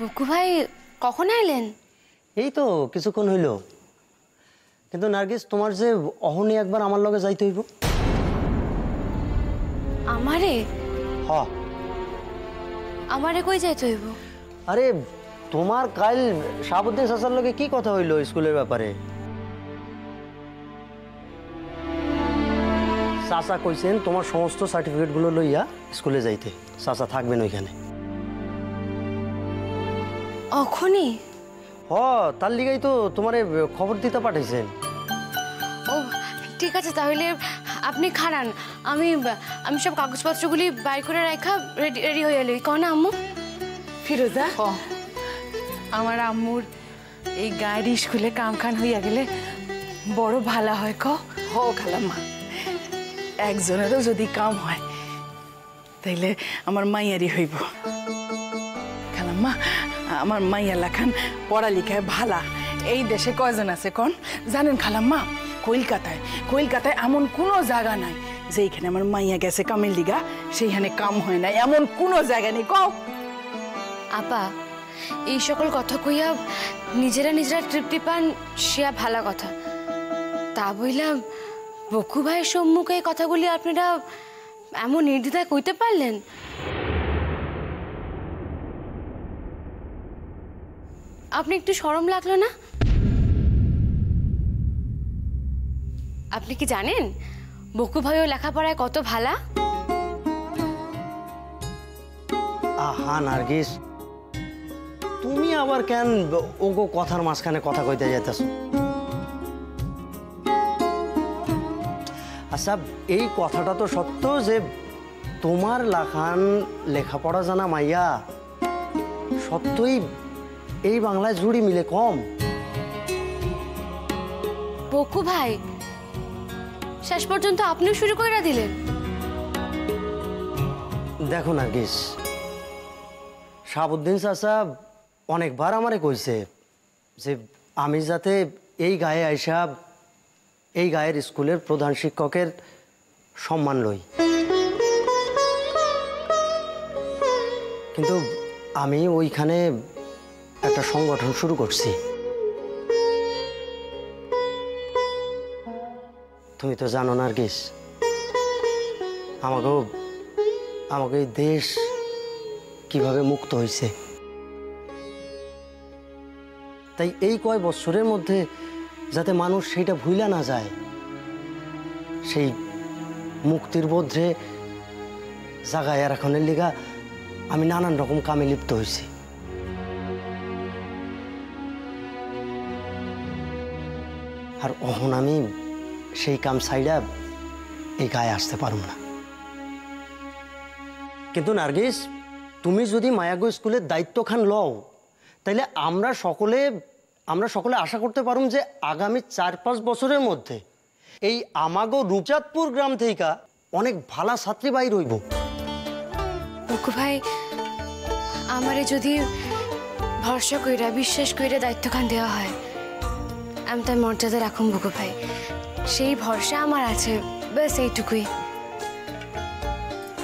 বুকু ভাই কখন আইলেন? এই তো কিছুক্ষণ হইল। কিন্তু নার্গিস, তোমার যে অহনি একবার আমার লগে যাইতে হইব। আমারে? হ। আমারে কই যাইতে হইব? আরে তোমার কাল শাহাবুদ্দিন চাচার লগে কি কথা হইল স্কুলের ব্যাপারে? চাচা কইছেন তোমার সমস্ত সার্টিফিকেটগুলো লইয়া স্কুলে যাইতে। চাচা থাকবেন ওইখানে। অখনি? হ, তার লিগাই তো তোমারে খবর দিতে পাঠাইছেন। ও ঠিক আছে, তাহলে আপনি খারান, আমি আমি সব কাগজপত্রগুলি বাইর করে রাখা রেডি হয়ে এলি। কও না আম্মু? ফিরোজা, আমার আম্মুর এই গায়ের স্কুলে কাম খান হইয়া গেলে বড় ভালো হয়। হ খালাম্মা, একজনেরও যদি কাম হয় তাইলে আমার মাইয়ারই হইব। খালাম্মা, আমার মাইয়া লাখান পড়ালেখায় ভালা। এই দেশে কয়জন আছে কন জানেন খালাম্মা? কলকাতায় এমন কোনো জায়গা নাই যেখানে আমার মাইয়া গেছে কামের লিগা সেইখানে কাম হয় না, এমন কোনো জায়গা নেই। কও আপা, এই সকল কথা কইয়া নিজেরা তৃপ্তি পান, সে ভালো কথা। তা বইলাম বকু ভাইয়ের সম্মুখে এই কথাগুলি আপনারা এমন নির্দ্বিধায় কইতে পারলেন? আপনি একটু শরম লাগলো না? আপনি কি জানেন বকু ভাইও লেখাপড়ায় কত ভালা? আহা নার্গিস, তুমি আবার কেন ওগো কথার মাঝখানে কথা কইতে যাইতেছ? আচ্ছা, এই কথাটা তো সত্য যে তোমার লাখান লেখাপড়া জানা মাইয়া সত্যই এই বাংলায় জুড়ি মিলে কম। বকু ভাই শেষ পর্যন্ত আপনিও শুরু করে দিলেন। দেখো নার্গিস, শাহাবুদ্দিন চাচা অনেকবার আমারে কইছে যে আমি যাতে এই গায়ে আইসা এই গায়ের স্কুলের প্রধান শিক্ষকের সম্মান লই, কিন্তু আমি ওইখানে একটা সংগঠন শুরু করছি। তুমি তো জানো নার্গিস, আমাকে এই দেশ কিভাবে মুক্ত হয়েছে। তাই এই কয় বছরের মধ্যে যাতে মানুষ সেইটা ভুইলা না যায়, সেই মুক্তির বোধে জাগায় রাখনের লিগা আমি নানান রকম কামে লিপ্ত হয়েছি। আর অহন আমি সেই কাম ছাইড়া এই গায়ে আসতে পারুম না। কিন্তু নার্গিস, তুমি যদি মায়াগো স্কুলের দায়িত্বখান লও, তাইলে আমরা সকলে আশা করতে পারুম যে আগামী 4-5 বছরের মধ্যে এই আমাগো রূপচাঁদপুর গ্রাম থেকে অনেক ভালো ছাত্রী বাইর হইব। বকু ভাই আমারে যদি ভরসা কইরা বিশ্বাস কইরা দায়িত্বখান দেওয়া হয়, আমি তার মর্যাদা রাখুন বকু ভাই। সেই ভরসা আমার আছে, ব্যাস এইটুকুই।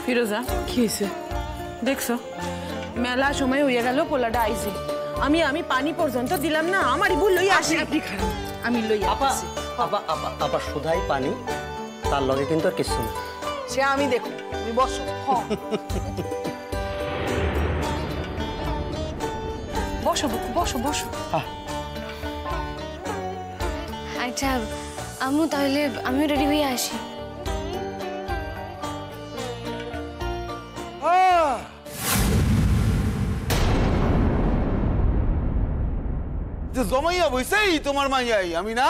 ফিরোজা, কি হয়েছে দেখছো? মেলা সময় হইয়া গেল, পোলাটা আইছে, আমি পানি পর্যন্ত দিলাম না। আমারই ভুল লইয়া আসি। আপনি খারাপ, আমি লইয়া আসি। আপা শুধাই পানি, তার লগে কিন্তু আর কিছু না। সে আমি দেখো, তুমি বসো। বসো বসো বসো। আচ্ছা আম্মু, তাহলে আমিও রেডি হয়ে আসি। জমাইয়া বইছেই তোমার মাইয়াই, আমি না?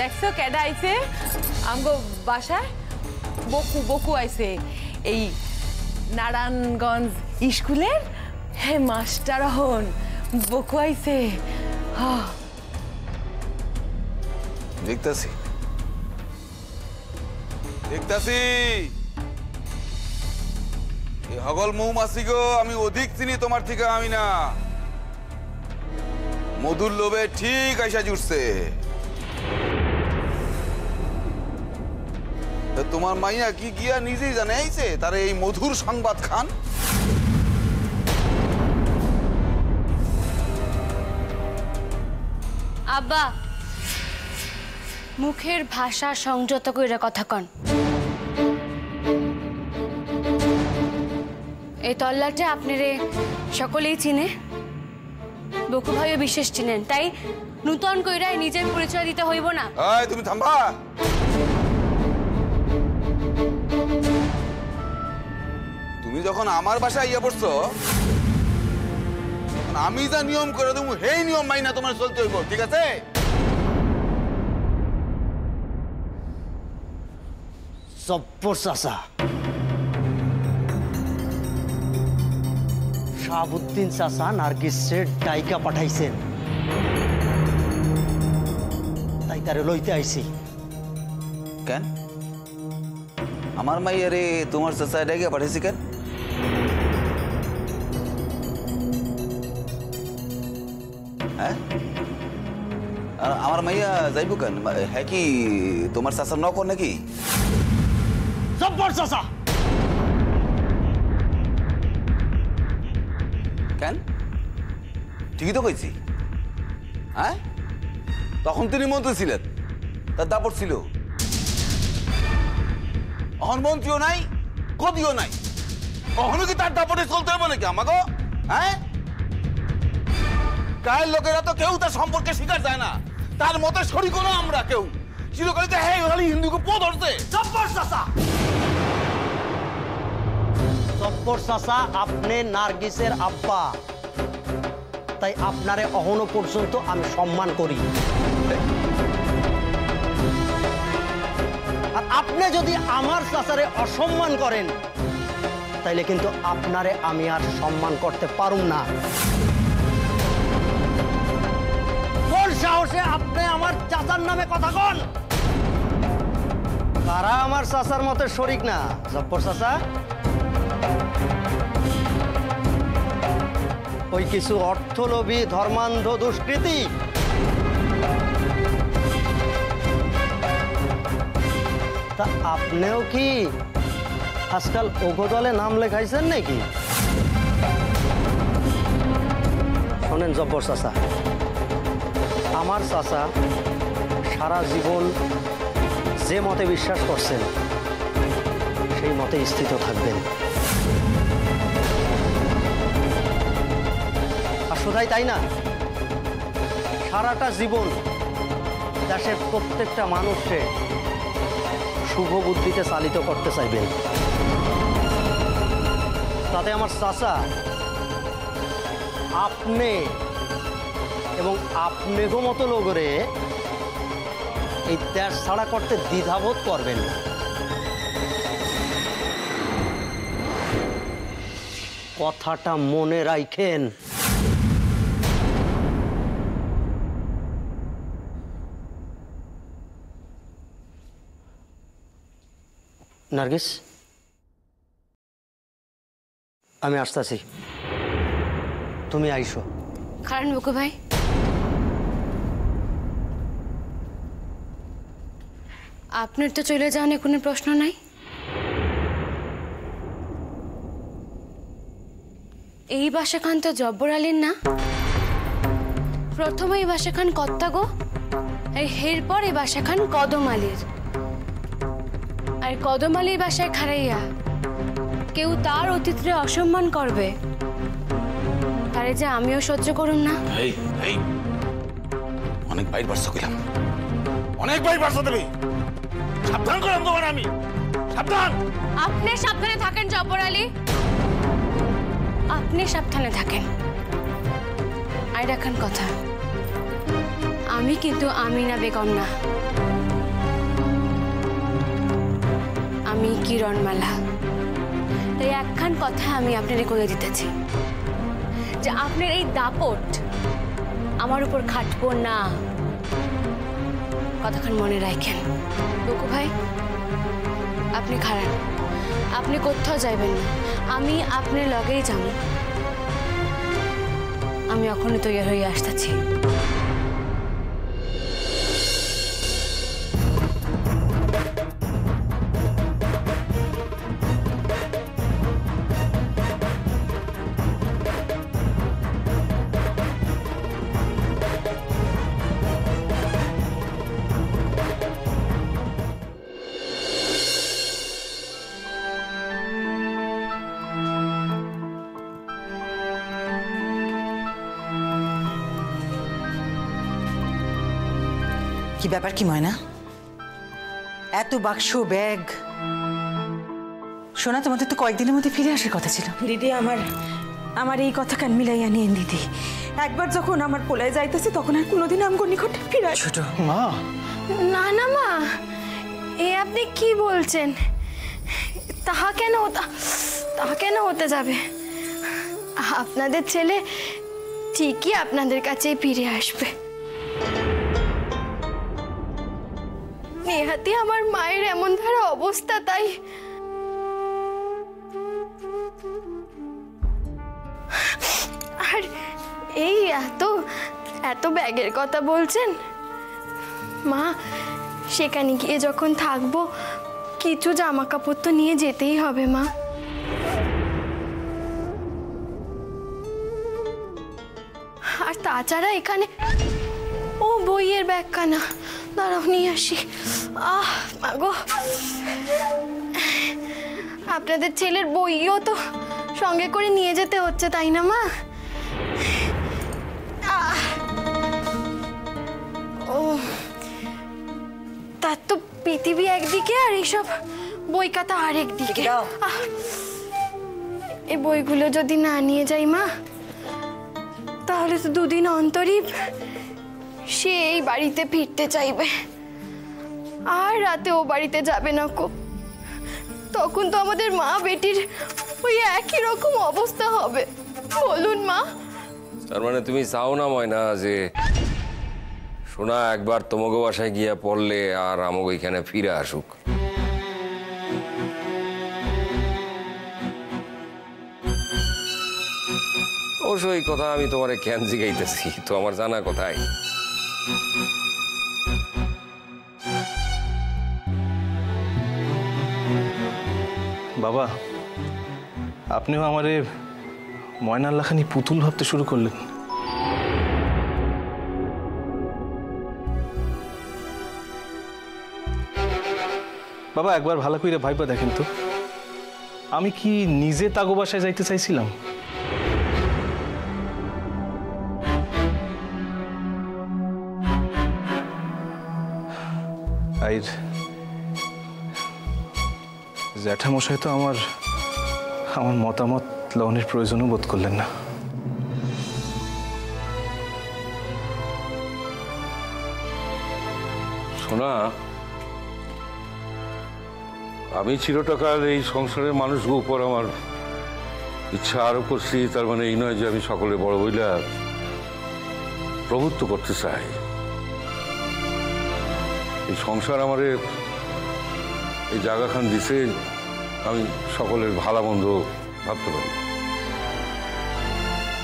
দেখছো কেডা আইছে আমগো বাসায়? বকু আইছে, এই নারায়ণগঞ্জ স্কুলের হে মাস্টার হন। বকু আইছে। দেখতাছি এই হগল মৌমাছি গো, আমি অধিক চিনি তোমার থেকে। আমি না, মধুর লোভে ঠিক আইসা জুটছে। তোমার মাইয়া কি গিয়া নিজেই জানে আইছে তারে এই মধুর সংবাদ খান। আব্বা মুখের ভাষা সংযত কইরা কথা কন। এই তল্লাটে আপনারে সকলেই চিনে, বকু ভাইও বিশেষ চিনেন, তাই নূতন কইরাই নিজের পরিচয় দিতে হইব না। এই তুমি থামবা। তুমি যখন আমার বাসায় ইয়া পড়ছো, আমি যা নিয়ম করে দেবো সেই নিয়ম মাইনা তোমার চলতে হইব, ঠিক আছে? জব্বর চাচা, শাহাবুদ্দিন চাচা নার্গিসের ডাইকা পাঠাইছেন, তাই তারে লইতে আইছি। কেন আমার মাইয়ারে তোমার চাচা ডেকে পাঠাইছি কেন? হ্যাঁ, আর আমার মাইয়া যাইব কেন? হ্যাঁ কি তোমার চাচার নকর নাকি? জব্বর চাচা, কেন? ঠিকই তো কইছি। হ্যাঁ, তখন তিনি মন্ত্রী ছিলেন, তার দাপট ছিল। অহন মন্ত্রীও নাই, গদিও নাই, কখনো কি তার দাপটে চলতে হবে নাকি আমাকে? হ্যাঁ, গায়ের লোকেরা তো কেউ তার সম্পর্কে স্বীকার যায় না, তার মতে শরিক না আমরা কেউ। চিরকালিতে হ্যাঁ খালি হিন্দুকে পো ধরছে। জব্বর চাচা, জব্বর চাচা, আপনি নার্গিসের আব্বা, তাই আপনারে অহনো পর্যন্ত আমি সম্মান করি। আর আপনি যদি আমার চাচারে অসম্মান করেন, তাইলে কিন্তু আপনারে আমি আর সম্মান করতে পারুম না। কোন সাহসে আপনি আমার চাচার নামে কথা কন? কারা আমার চাচার মতে শরিক না? জব্বর চাচা, ওই কিছু অর্থলোভী ধর্মান্ধ দুষ্কৃতী। তা আপনিও কি আজকাল ওগো দলে নাম লেখাইছেন নাকি? শোনেন জব্বর চাচা, আমার চাচা সারা জীবন যে মতে বিশ্বাস করছেন সেই মতে স্থিত থাকবেন। আর শুধাই তাই না, সারাটা জীবন দেশের প্রত্যেকটা মানুষকে শুভ বুদ্ধিতে চালিত করতে চাইবেন। তাতে আমার চাচা আপনি এবং আপনাকেও মতো লোকরে এই দেশ ছাড়া করতে দ্বিধাবোধ করবেন না। কথাটা মনে রাখেন। নার্গিস, আমি আসতেছি, তুমি আইসো। কারণ বকু ভাই, আপনার তো চলে যাওয়ার কোনো প্রশ্ন নাই। এই বাসাখান তো জব্বর আলীর না, প্রথমে এই বাসাখান কর্তা গো, এরপর এই বাসাখান কদম আলীর। আর কদম আলীর বাসায় খারাইয়া কেউ তার অতিথিরে অসম্মান করবে, তারে যে আমিও সহ্য করুম না। এই এই অনেক বাইর বাড়ছো কইলাম, অনেক বাইর বাড়ছো তুমি। সাবধান করলাম তোমার আমি, সাবধান। আপনি সাবধানে থাকেন জব্বর আলী, আপনি সাবধানে থাকেন। আর রাখান কথা, আমি কিন্তু আমিনা বেগম না, আমি কিরণমালা। তাই একখান কথা আমি আপনারে কইয়া দিতেছি যে আপনার এই দাপট আমার উপর খাটবো না, কথাখান মনে রাখেন। বকু ভাই, আপনি খারাপ, আপনি কোথাও যাইবেন না, আমি আপনার লগেই যাব। আমি এখনই তৈরি হয়ে আসতেছি। কি ব্যাপার কি ময়না, এত বাক্স ব্যাগ? শোনা, তোমাদের তো কয়েকদিনের মধ্যে ফিরে আসার কথা ছিল। দিদি আমার এই কথা কান মিলাইয়া নিয়েন দিদি। একবার যখন আমার পোলায় যাইতেছে তখন আর কোনোদিন আমগো নিকটে ফিরে ছোট মা, না না মা, এ আপনি কি বলছেন? তাহা কেন হতে যাবে? আপনাদের ছেলে ঠিকই আপনাদের কাছেই ফিরে আসবে। নেহাতি আমার মায়ের এমন ধারা অবস্থা, তাই আর এই এত ব্যাগের কথা বলছেন মা। সেখানে গিয়ে যখন থাকবো কিছু জামা কাপড় তো নিয়ে যেতেই হবে মা। আর তাছাড়া এখানে ও বইয়ের ব্যাগখানা, দাঁড়াও নিয়ে আসি। মাগো, আপনাদের ছেলের বইও তো সঙ্গে করে নিয়ে যেতে হচ্ছে, তাই না মা? ও, তার তো পৃথিবী একদিকে আর এইসব বই খাতা আরেক দিকে। এই বইগুলো যদি না নিয়ে যাই মা, তাহলে তো দুদিন অন্তরই সে এই বাড়িতে ফিরতে চাইবে, আর রাতে ও বাড়িতে যাবে না কো। তখন তো আমাদের মা বেটির ওই একই রকম অবস্থা হবে, বলুন মা। তার মানে তুমি চাও না ময়না যে সোনা একবার তোমাকে বাসায় গিয়া পড়লে আর আমাকে এখানে ফিরে আসুক? অবশ্য এই কথা আমি তোমারে কেন জিগাইতেছি তো আমার জানা কথাই। বাবা, আপনিও আমারে ময়নার লাখানি পুতুল ভাবতে শুরু করলেন। বাবা, একবার ভালো করে ভাইবা দেখেন তো, আমি কি নিজে তাগো বাসায় যাইতে চাইছিলাম? আর জ্যাঠামশাই তো আমার মতামত লওয়ার প্রয়োজনও বোধ করলেন না। শোনা, আমি চিরটাকাল এই সংসারের মানুষগুলোর উপর আমার ইচ্ছা আরোপ করছি। তার মানে এই নয় যে আমি সকলে বড় বইলা প্রভুত্ব করতে চাই। এই সংসার আমারে এই জায়গাখান দিছে, আমি সকলের ভালো মন্দ ভাবতে পারি।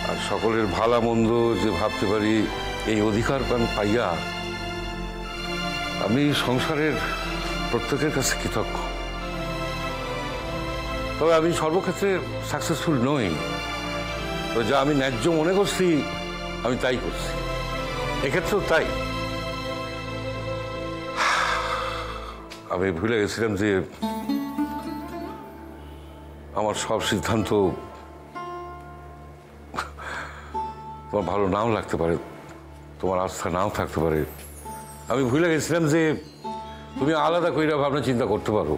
আর সকলের ভালো মন্দ যে ভাবতে পারি, এই অধিকার পাইয়া আমি সংসারের প্রত্যেকের কাছে কৃতজ্ঞ। তবে আমি সর্বক্ষেত্রে সাকসেসফুল নই। তো যা আমি ন্যায্য মনে করছি আমি তাই করছি, এক্ষেত্রেও তাই। আমি ভুলে গেছিলাম যে আমার সব সিদ্ধান্ত তোমার ভালো নাও লাগতে পারে, তোমার আস্থা নাও থাকতে পারে। আমি ভুলে গেছিলাম যে তুমি আলাদা কইরা ভাবনা চিন্তা করতে পারো,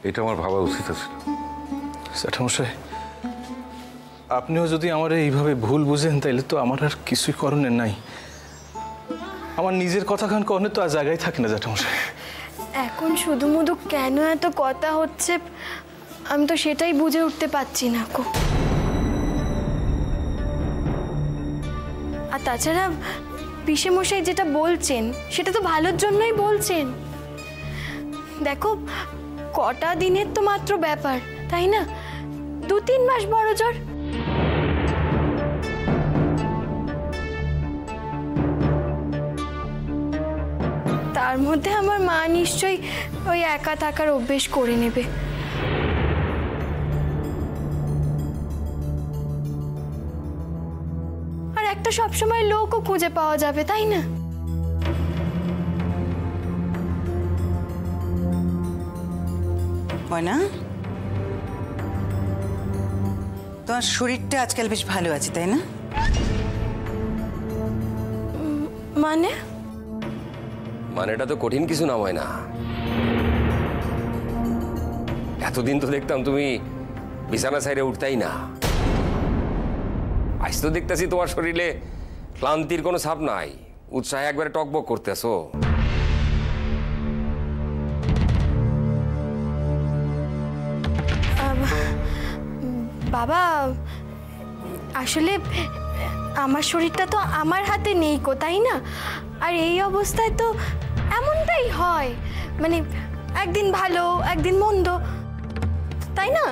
এটা আমার ভাবা উচিত ছিল। জ্যাঠামশাই, আপনিও যদি আমার এইভাবে ভুল বুঝেন তাইলে তো আমার আর কিছুই করণের নাই। আমার নিজের কথাখান কখনো তো আর জায়গায় থাকে না জ্যাঠামশাই। এখন শুধু মুধু কেন এত কথা হচ্ছে আমি তো সেটাই বুঝে উঠতে পারছি না কো। আর তাছাড়া পিসেমশাই যেটা বলছেন সেটা তো ভালোর জন্যই বলছেন। দেখো, কটা দিনের তো মাত্র ব্যাপার, তাই না? 2-3 মাস বড় জোর। তার মধ্যে আমার মা নিশ্চয়ই ওই একা থাকার অভ্যেস করে নেবে। আর একটা সবসময় লোকও খুঁজে পাওয়া যাবে, তাই না? ময়না, তোমার শরীরটা আজকাল বেশ ভালো আছে, তাই না? মানে মানেটা তো কঠিন কিছু না হয় না। এতদিন তো দেখতাম তুমি বিছানা সাইডে উঠতাই না। আজ তো দেখতেছি তোমার শরীরে ক্লান্তির কোনো ছাপ নাই, উৎসাহে একবারে টকবক করতেছো। বাবা, আসলে আমার শরীরটা তো আমার হাতে নেই কো, তাই না? আর এই অবস্থায় তো এমনটাই হয়, মানে একদিন ভালো একদিন মন্দ, তাই না?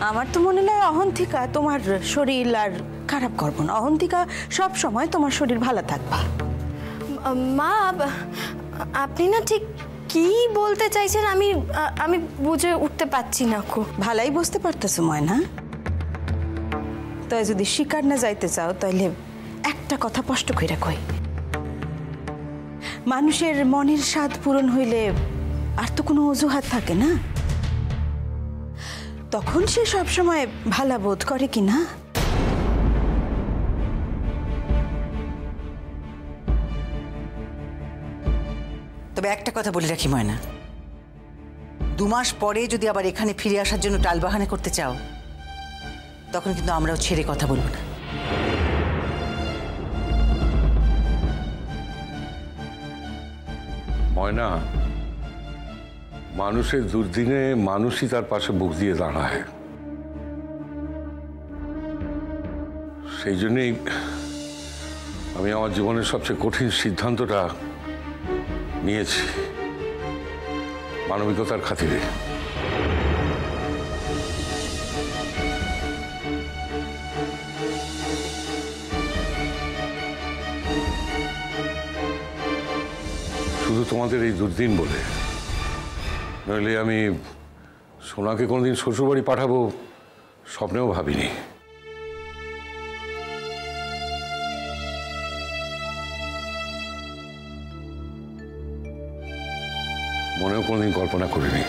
আমার তো মনে হয় অহন্তিকা তোমার শরীর আর খারাপ করবো না। অহন্তিকা সব সময় তোমার শরীর ভালো থাকবা। মা, আপনি না ঠিক কি বলতে চাইছেন আমি আমি বুঝে উঠতে পারছি না কো। ভালাই বুঝতে পারতেছো ময়না? তাই যদি শিকার না যাইতে চাও তাহলে একটা কথা স্পষ্ট কইরা কই, মানুষের মনের স্বাদ পূরণ হইলে আর তো কোনো অজুহাত থাকে না। তখন সে সবসময় ভালো বোধ করে কি না? তবে একটা কথা বলে রাখি ময়না, 2 মাস পরে যদি আবার এখানে ফিরে আসার জন্য টালবাহানা করতে চাও, তখন কিন্তু আমরাও ছেড়ে কথা বলবো না। ময়না, মানুষের দুর্দিনে মানুষই তার পাশে বুক দিয়ে দাঁড়ায়। সেই জন্যই আমি আমার জীবনের সবচেয়ে কঠিন সিদ্ধান্তটা নিয়েছি, মানবিকতার খাতিরে। শুধু তোমাদের এই দুর্দিন বলে, নইলে আমি সোনাকে কোনোদিন শ্বশুরবাড়ি পাঠাবো স্বপ্নেও ভাবিনি। মনেও কোনোদিন কল্পনা করিনি।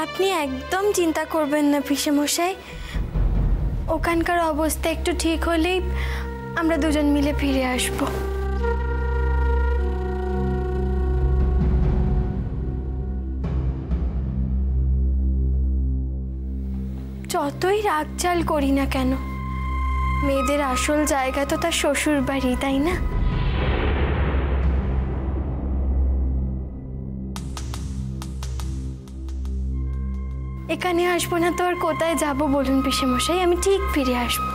আপনি একদম চিন্তা করবেন না পিসেমশাই, ওখানকার অবস্থা একটু ঠিক হলেই আমরা দুজন মিলে ফিরে আসব। যতই রাগচাল করি না কেন, মেয়েদের আসল জায়গা তো তার শ্বশুর বাড়ি, তাই না? এখানে আসবো না তো আর কোথায় যাবো বলুন পিসেমশাই? আমি ঠিক ফিরে আসবো।